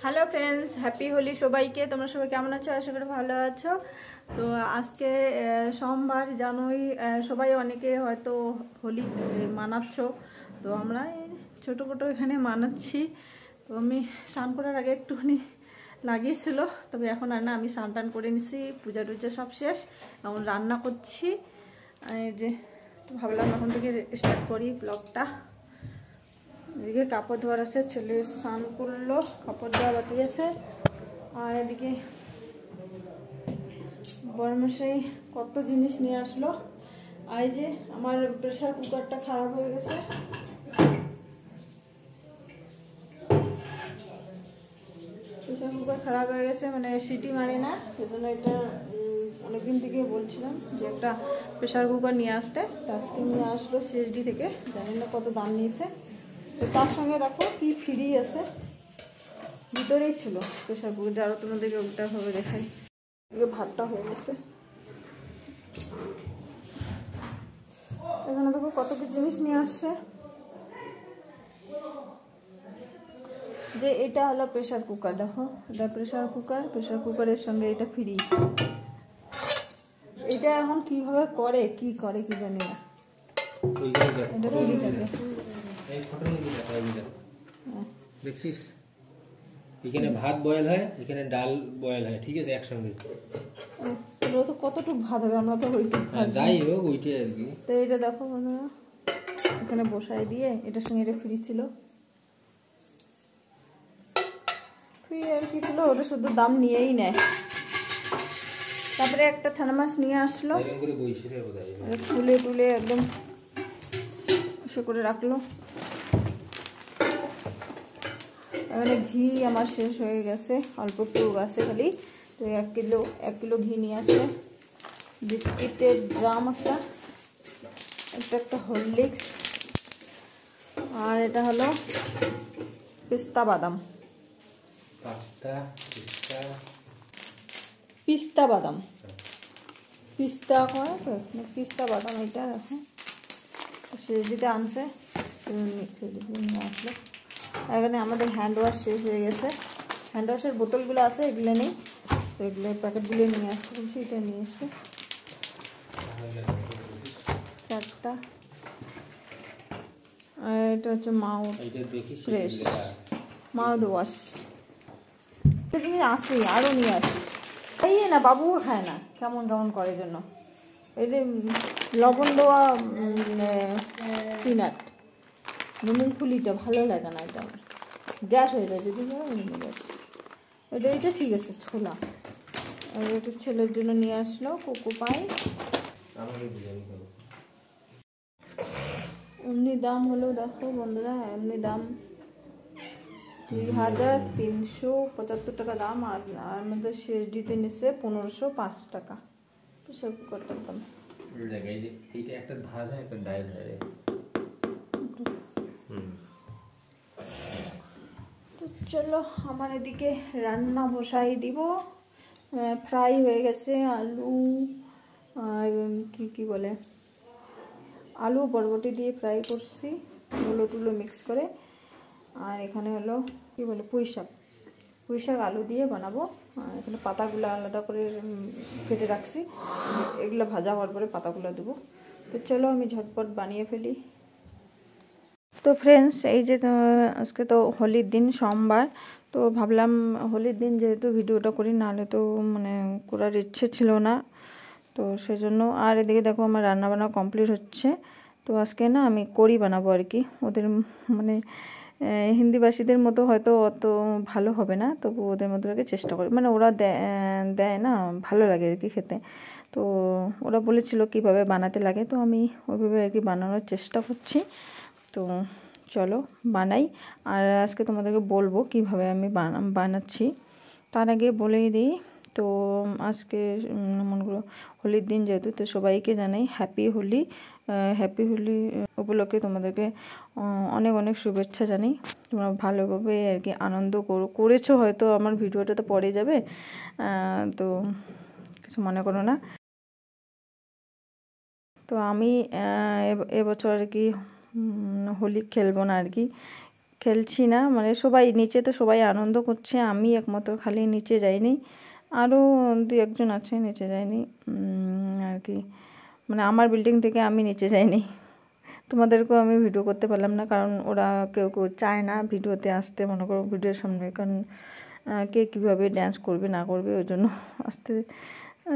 Hello friends, happy Holi সবাইকে। তোমরা সবাই কেমন আছো? আশা করি ভালো আছো। তো আজকে সোমবার, জানোই সবাই অনেকে হয়তো হোলি মানাচ্ছ। তো আমরা ছোটো এখানে মানাচ্ছি। তো আমি স্নান করার আগে একটুখানি লাগিয়েছিল, তবে এখন আর না, আমি স্নান টান করে নিছি, পূজা টুজা সব শেষ, এখন রান্না করছি। এই যে ভাবলাম এখন থেকে স্টার্ট করি ব্লগটা। এদিকে কাপড় ধোয়ার আছে, ছেলে স্নান করলো, কাপড় ধোয়া বাকি আছে। আর এদিকে বড়মশাই কত জিনিস নিয়ে আসলো। আর এই যে আমার প্রেসার কুকারটা খারাপ হয়ে গেছে। প্রেসার কুকার খারাপ হয়ে গেছে, মানে সিটি মারে না, সেজন্য এটা অনেকদিন থেকে বলছিলাম যে একটা প্রেসার কুকার নিয়ে আসতে। আজকে নিয়ে আসলো সিএসডি থেকে, জানি না কত দাম নিয়েছে। তো তার সঙ্গে দেখো কি ফ্রি আছে, ভিতরেই ছিল প্রেসার কুকার। যারা তোমাদেরকে ওটা ভাবে দেখাই, ভাতটা হয়ে গেছে। এখানে দেখো কত কি জিনিস নিয়ে আসছে। যে এটা হলো প্রেসার কুকার, দেখো এটা প্রেসার কুকার, প্রেসার কুকারের সঙ্গে এটা ফ্রি। এটা এখন কিভাবে করে কি জানি না, এটা ফ্রি থাকে। দেখছিস, এখানে ভাত বয়েল হয়, এখানে ডাল বয়েল হয়, ঠিক আছে, একসঙ্গে। তো কতটুকু ভাত হবে, আমরা তো ওইটুকু যাই হোক ওইটাই আর কি। তো এটা দেখো বন্ধুরা, এখানে বসাই দিয়ে, এটার সঙ্গে এটা ফ্রি ছিল, ফ্রি আর কি ছিল, ওটা শুধু দাম নিয়েই নেয়। তারপরে একটা থার্মাস নিয়ে আসলো, খুলে টুলে একদম সে করে রাখলো। এখানে ঘি আমার শেষ হয়ে গেছে, অল্প একটু আছে খালি। তো 1 কিলো ঘি নিয়ে আসে। বিস্কিটের ড্রাম একটা হরলিক্স। আর এটা হলো পিস্তা বাদাম, পিস্তা বাদাম এটা দেখো সে দিতে আনছে, নিয়ে আসলো। এখানে আমাদের হ্যান্ড ওয়াশ শেষ হয়ে গেছে, হ্যান্ড ওয়াশের বোতলগুলো আছে, এগুলো নেই। তো এগুলো প্যাকেটগুলো নিয়ে আসতে বলছি, এটা নিয়ে এসছে 4টা। আর এটা হচ্ছে মাউথ ফ্রেশ মাউথ ওয়াশ। জিনিস আসি, আরও নিয়ে আসিস, খাইয়ে না, বাবুও খায় না, কেমন করে জন্য। এই যে লবণ দেওয়া পিনাট, মুংফুলিটা ভালো লাগে না, এটা আমার গ্যাস হয়ে যায় যদি গ্যাস। এটা ঠিক আছে, ছোলা। আর এটা ছেলের জন্য নিয়ে আসলো কোকো পাই। এমনি দাম হলো দেখো বন্ধুরা, এমনি দাম 2375 টাকা দাম। আর আমাদের শেষ দিতে নিচ্ছে 1505 টাকা প্রেসার কুকারটার দাম। তো চলো আমার এদিকে রান্না বসাই দিব। ফ্রাই হয়ে গেছে আলু, আর কি বলে, আলু বরবটি দিয়ে ফ্রাই করছি, টুলো মিক্স করে। আর এখানে হলো কি বলে, পুঁই শাক আলু দিয়ে বানাবো। আর এখানে পাতাগুলো আলাদা করে কেটে রাখছি, এগুলো ভাজা হওয়ার পরে পাতাগুলো দেবো। তো চলো আমি ঝটপট বানিয়ে ফেলি। তো ফ্রেন্ডস, এই যে আজকে তো হোলির দিন, সোমবার। তো ভাবলাম হোলির দিন যেহেতু ভিডিওটা করি, নাহলে তো মানে করার ইচ্ছে ছিল না, তো সেজন্য। আর এদিকে দেখো আমার রান্নাবান্না কমপ্লিট হচ্ছে। তো আজকে না আমি কড়ি বানাবো আর কি। ওদের মানে হিন্দিভাষীদের মতো হয়তো অত ভালো হবে না, তবু ওদের মতো আগে চেষ্টা করি, মানে ওরা দেয় না, ভালো লাগে আর কি খেতে। তো ওরা বলেছিল কিভাবে বানাতে লাগে, তো আমি ওইভাবে আর কি বানানোর চেষ্টা করছি। তো চলো বানাই, আর আজকে তোমাদেরকে বলবো কিভাবে আমি বানাচ্ছি। তার আগে বলেই দিই, তো আজকে মনে করো হোলির দিন যেহেতু, তো সবাইকে জানাই হ্যাপি হোলি। হ্যাপি হোলি উপলক্ষে তোমাদেরকে অনেক শুভেচ্ছা জানাই। তোমরা ভালোভাবে আর কি আনন্দ করেছো, হয়তো আমার ভিডিওটা তো পরে যাবে, তো কিছু মনে করো না। তো আমি এবছর আর কি হোলি খেলবো না আর কি, খেলছি না, মানে সবাই নিচে তো সবাই আনন্দ করছে, আমি একমাত্র খালি নিচে যাইনি, আরও 2-1 জন আছে নিচে যায়নি আর কি, মানে আমার বিল্ডিং থেকে আমি নিচে যাইনি। তোমাদেরকেও আমি ভিডিও করতে পারলাম না, কারণ ওরা কেউ কেউ চায় না ভিডিওতে আসতে, মনে করো ভিডিওর সামনে, কারণ কে কীভাবে ড্যান্স করবে না করবে ওই জন্য আসতে,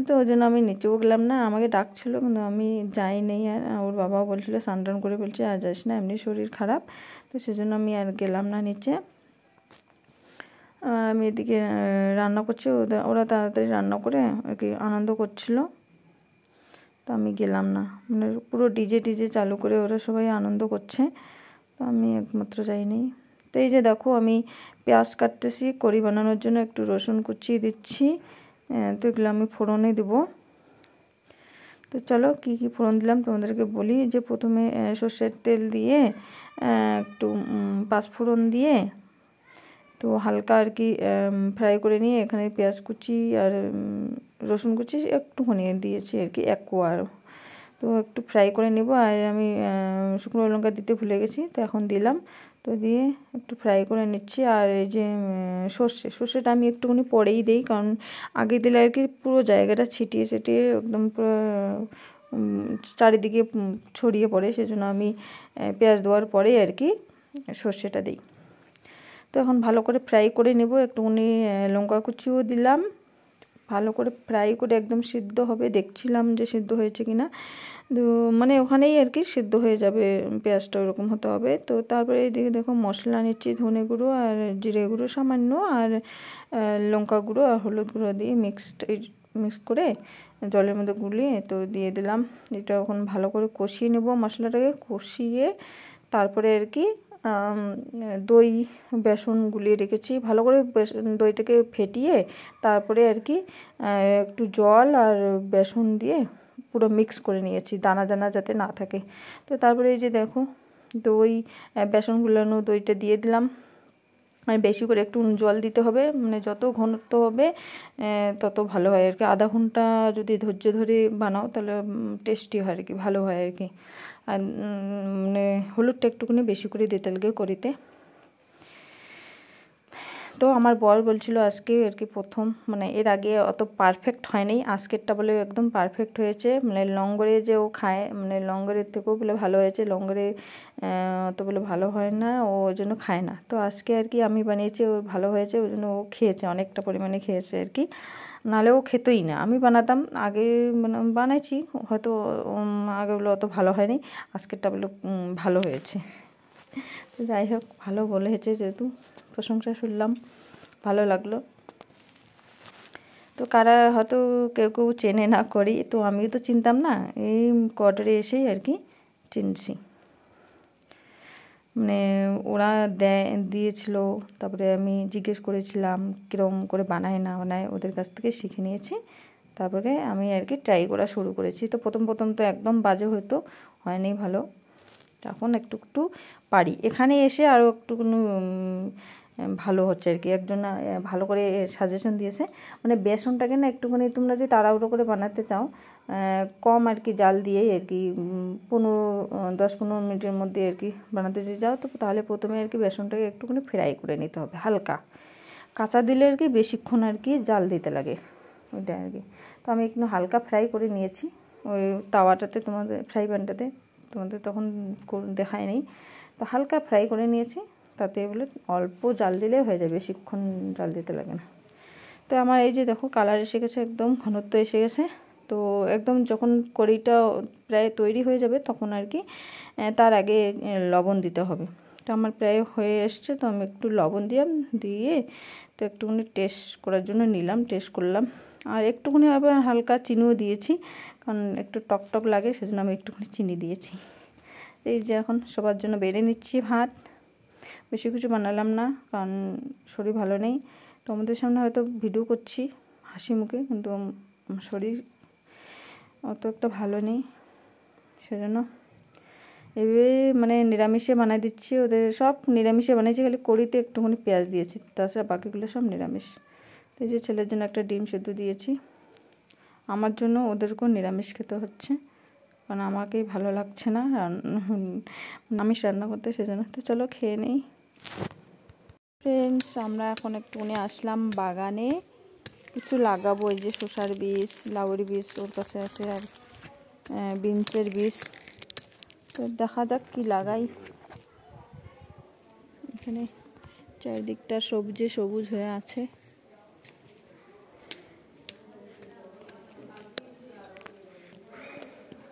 তো ওই জন্য আমি নিচেও গেলাম না। আমাকে ডাকছিল কিন্তু আমি যাইনি, আর ওর বাবাও বলছিল স্নান টান করে, বলছে আর যাস না, এমনি শরীর খারাপ, তো সেজন্য আমি আর গেলাম না নিচে। আমি এদিকে রান্না করছি, ওরা তাড়াতাড়ি রান্না করে আর কি আনন্দ করছিল, তো আমি গেলাম না, মানে পুরো ডিজে চালু করে ওরা সবাই আনন্দ করছে, তো আমি একমাত্র যাইনি। তো এই যে দেখো আমি পেঁয়াজ কাটতেছি কড়ি বানানোর জন্য, একটু রসুন কুচিয়ে দিচ্ছি, তো এগুলো আমি ফোড়নে দেবো। তো চলো কী কী ফোড়ন দিলাম তোমাদেরকে বলি, যে প্রথমে সর্ষের তেল দিয়ে একটু পাঁচফোড়ন দিয়ে, তো হালকা আর কি ফ্রাই করে নিয়ে এখানে পেঁয়াজ কুচি আর রসুন কুচি একটুখানি দিয়েছি আর কি, 1 কোয়া, তো একটু ফ্রাই করে নেব। আর আমি শুকনো লঙ্কা দিতে ভুলে গেছি, তো এখন দিলাম, তো দিয়ে একটু ফ্রাই করে নিচ্ছি। আর এই যে সর্ষেটা আমি একটুখানি পরেই দিই, কারণ আগে দিলে আর কি পুরো জায়গাটা ছিটিয়ে একদম পুরো চারিদিকে ছড়িয়ে পড়ে, সেজন্য আমি পেঁয়াজ দেওয়ার পরে আর কি সর্ষেটা দিই। তো এখন ভালো করে ফ্রাই করে নেব, একটুখানি লঙ্কা কুচিও দিলাম, ভালো করে ফ্রাই করে একদম সিদ্ধ হবে, দেখছিলাম যে সিদ্ধ হয়েছে কিনা, তো মানে ওখানেই আর কি সিদ্ধ হয়ে যাবে, পেঁয়াজটা ওরকম হতে হবে। তো তারপরে এইদিকে দেখো মশলা নিচ্ছি, ধনে গুঁড়ো আর জিরে গুঁড়ো সামান্য, আর লঙ্কা গুঁড়ো আর হলুদ গুঁড়ো দিয়ে মিক্স করে জলের মধ্যে গুলিয়ে তো দিয়ে দিলাম। এটা এখন ভালো করে কষিয়ে নেব, মশলাটাকে কষিয়ে তারপরে আর কি দই বেসন গুলিয়ে রেখেছি, ভালো করে দইটাকে ফেটিয়ে তারপরে আর কি একটু জল আর বেসন দিয়ে পুরো মিক্স করে নিয়েছি, দানা দানা যাতে না থাকে। তো তারপরে এই যে দেখো দই বেসন গুলানো দইটা দিয়ে দিলাম, মানে বেশি করে একটু জল দিতে হবে, মানে যত ঘনত্ব হবে তত ভালো হয় আর কি। আধা ঘন্টা যদি ধৈর্য ধরে বানাও তাহলে টেস্টি হয় আর কি, ভালো হয় আর কি। আর মানে হলুদটা একটুখানি বেশি করে দিতে লাগে করিতে। তো আমার বর বলছিল আজকে আর কি প্রথম, মানে এর আগে অত পারফেক্ট হয়নি, আজকেরটা বলে একদম পারফেক্ট হয়েছে, মানে লঙ্গরে যে ও খায়, মানে লঙ্গরের থেকেও বলে ভালো হয়েছে, লঙ্গরে অত বলে ভালো হয় না, ও ওই জন্য খায় না। তো আজকে আর কি আমি বানিয়েছি, ওর ভালো হয়েছে, ওই জন্য ও খেয়েছে, অনেকটা পরিমাণে খেয়েছে আর কি, নাহলে ও খেতই না। আমি বানাতাম আগে, মানে বানাইছি হয়তো আগে বলে অত ভালো হয়নি, আজকেরটা বলে ভালো হয়েছে। তো যাই হোক ভালো বলেছে, যেহেতু প্রশংসা শুনলাম, ভালো লাগলো। তো কারা হয়তো কেউ কেউ চেনে না করি, তো আমিও তো চিনতাম না, এই কোয়ার্টারে এসেই আর কি চিনছি, মানে ওরা দিয়েছিল, তারপরে আমি জিজ্ঞেস করেছিলাম কীরকম করে বানায় না বানায়, ওদের কাছ থেকে শিখে নিয়েছি, তারপরে আমি আর কি ট্রাই করা শুরু করেছি। তো প্রথম তো একদম বাজে হতো, হয়নি ভালো, এখন একটু একটু পারি, এখানে এসে আরও একটুখানি ভালো হচ্ছে আর কি। একজন ভালো করে সাজেশন দিয়েছে, মানে বেসনটাকে না একটুখানি তোমরা যদি তাড়াহুড়ো করে বানাতে চাও, কম আর কি জাল দিয়েই আর কি 10-15 মিনিটের মধ্যে আর কি বানাতে যদি যাও, তো তাহলে প্রথমে আর কি বেসনটাকে একটুখানি ফ্রাই করে নিতে হবে হালকা, কাঁচা দিলে আর কি বেশিক্ষণ আর কি জাল দিতে লাগে ওইটা আর কি। তো আমি একটু হালকা ফ্রাই করে নিয়েছি ওই তাওয়াটাতে, তোমাদের ফ্রাই প্যানটাতে, তোমাদের তখন দেখায় নেই, তো হালকা ফ্রাই করে নিয়েছি, তাতে বলে অল্প জাল দিলে হয়ে যাবে, বেশিক্ষণ জাল দিতে লাগে না। তো আমার এই যে দেখো কালার এসে গেছে, একদম ঘনত্ব এসে গেছে, তো একদম যখন কড়িটা প্রায় তৈরি হয়ে যাবে তখন আর কি তার আগে লবণ দিতে হবে। তো আমার প্রায় হয়ে এসছে, তো আমি একটু লবণ দিয়ে তো একটুখানি টেস্ট করার জন্য নিলাম, টেস্ট করলাম, আর একটুখানি আবার হালকা চিনিও দিয়েছি, কারণ একটু টক লাগে, সেজন্য আমি একটুখানি চিনি দিয়েছি। এই যে এখন সবার জন্য বেড়ে নিচ্ছি ভাত, বেশি কিছু বানালাম না, কারণ শরীর ভালো নেই, তো আমাদের সামনে হয়তো ভিডিও করছি হাসি মুখে, কিন্তু শরীর অত একটা ভালো নেই, সেজন্য এভাবে মানে নিরামিষে বানাই দিচ্ছি। ওদের সব নিরামিষে বানিয়েছি, খালি কড়িতে একটুখানি পেঁয়াজ দিয়েছি, তাছাড়া বাকিগুলো সব নিরামিষ। তো এই যে ছেলের জন্য একটা ডিম সেদ্ধ দিয়েছি, আমার জন্য ওদেরকেও নিরামিষ খেতে হচ্ছে, কারণ আমাকেই ভালো লাগছে না আমিষ রান্না করতে, সেজন্য। তো চলো খেয়ে নেই। ফ্রেন্ডস, আমরা এখন একটুখানি আসলাম বাগানে, কিছু লাগাবো। এই যে শসার বীজ, লাউয়ের বীজ ওর কাছে আছে, আর বিনসের বীজ। তো দেখা যাক কি লাগাই। এখানে চারিদিকটা সবুজে সবুজ হয়ে আছে।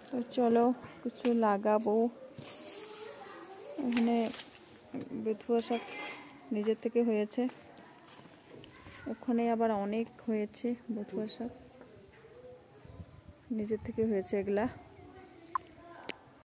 তো চলো কিছু লাগাবো। এখানে বেথুয়া শাক নিজের থেকে হয়েছে, ওখানে আবার অনেক হয়েছে বেথুয়া শাক, নিজের থেকে হয়েছে এগুলা।